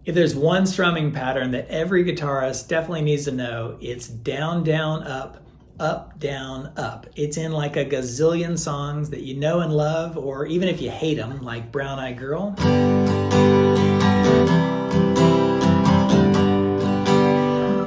If there's one strumming pattern that every guitarist definitely needs to know, it's down, down, up, down, up. It's in like a gazillion songs that you know and love, or even if you hate them, like Brown Eyed Girl.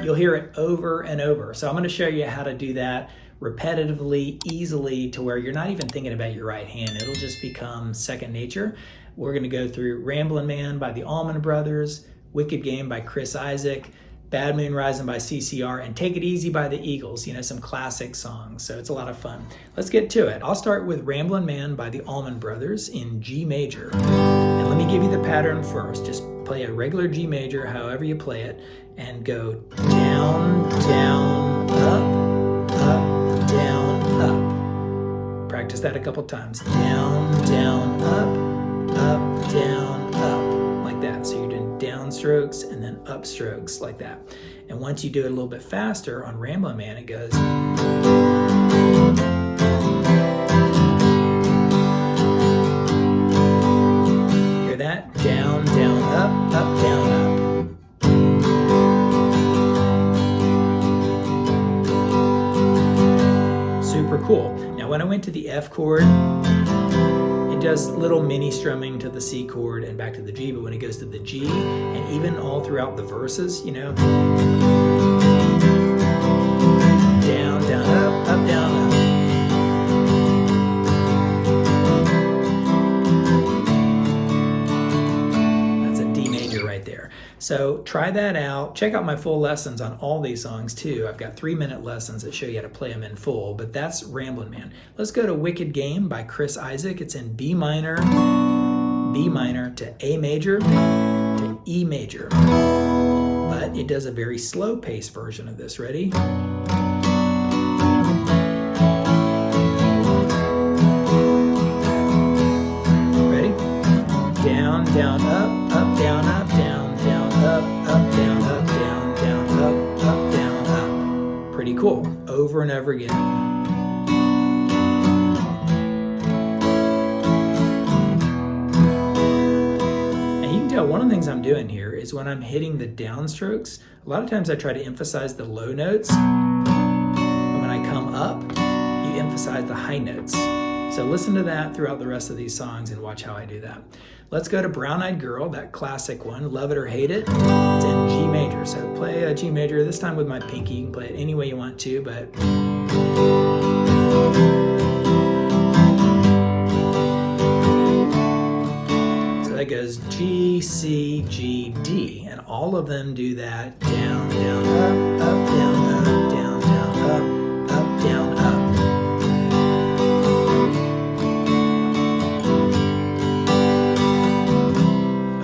You'll hear it over and over. So I'm going to show you how to do that repetitively, easily, to where you're not even thinking about your right hand. It'll just become second nature. We're going to go through Ramblin Man by the Allman Brothers, Wicked Game by Chris Isaak, Bad Moon Rising by CCR, and Take It Easy by the Eagles, you know, some classic songs. So it's a lot of fun. Let's get to it. I'll start with Ramblin Man by the Allman Brothers in G major. And let me give you the pattern first. Just play a regular G major, however you play it, and go down, down, up, down, up. Practice that a couple times. Down, down, up, down, up, like that. So you're doing down strokes and then up strokes like that. And once you do it a little bit faster on Ramblin' Man, it goes. Hear that? Down, down, up, down, up. Super cool. Now when I went to the F chord, it does little mini strumming to the C chord and back to the G, but when it goes to the G, and even all throughout the verses, you know, down, down, up, down, up. That's a D major right there. So try that out. Check out my full lessons on all these songs too. I've got 3-minute lessons that show you how to play them in full, but that's Ramblin' Man. Let's go to Wicked Game by Chris Isaak. It's in B minor to A major to E major. But it does a very slow pace version of this. Ready? Ready? Down, down, up, down, up, down, down, up, down, up, down, down, up, down, up. Pretty cool. Over and over again. And you can tell one of the things I'm doing here is when I'm hitting the downstrokes, a lot of times I try to emphasize the low notes. And when I come up, you emphasize the high notes. So listen to that throughout the rest of these songs and watch how I do that. Let's go to Brown Eyed Girl, that classic one, Love It or Hate It. It's in G major. So play a G major, this time with my pinky. You can play it any way you want to, but so that goes G, C, G, D, and all of them do that down, down, up, down, up, down, down, up, down, up.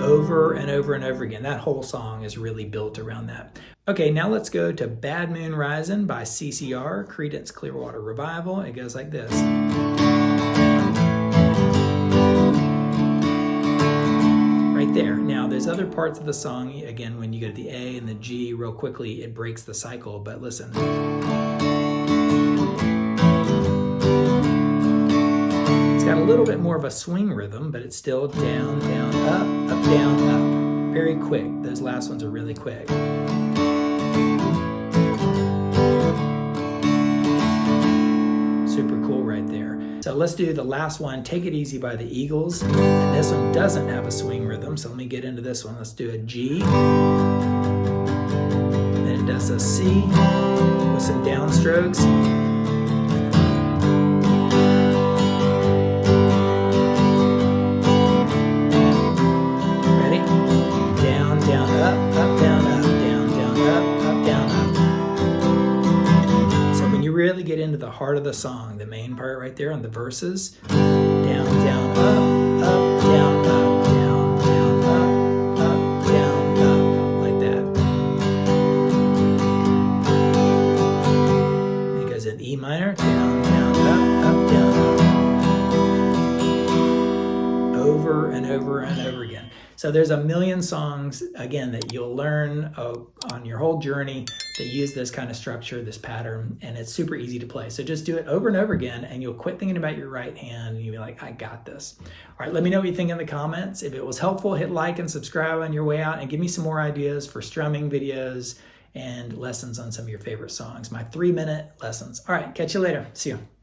Over and over and over again. That whole song is really built around that. Okay, now let's go to Bad Moon Rising by CCR, Creedence Clearwater Revival. It goes like this. Right there. Now, there's other parts of the song, again, when you go to the A and the G real quickly, it breaks the cycle, but listen. Got a little bit more of a swing rhythm, but it's still down, down, up, down, up. Very quick. Those last ones are really quick. Super cool right there. So let's do the last one, Take It Easy by the Eagles. And this one doesn't have a swing rhythm, so let me get into this one. Let's do a G. Then it does a C with some downstrokes. Really get into the heart of the song, the main part right there on the verses. Down, down, up, down, up, down, down, up, down, up, like that. And it goes in E minor, down, down, up, down, up. Over and over and over again. So So there's a million songs, again, that you'll learn on your whole journey that use this kind of structure, this pattern, and it's super easy to play. So just do it over and over again, and you'll quit thinking about your right hand, and you'll be like, I got this. All right, let me know what you think in the comments. If it was helpful, hit like and subscribe on your way out, and give me some more ideas for strumming videos and lessons on some of your favorite songs, my 3-minute lessons. All right, catch you later. See you.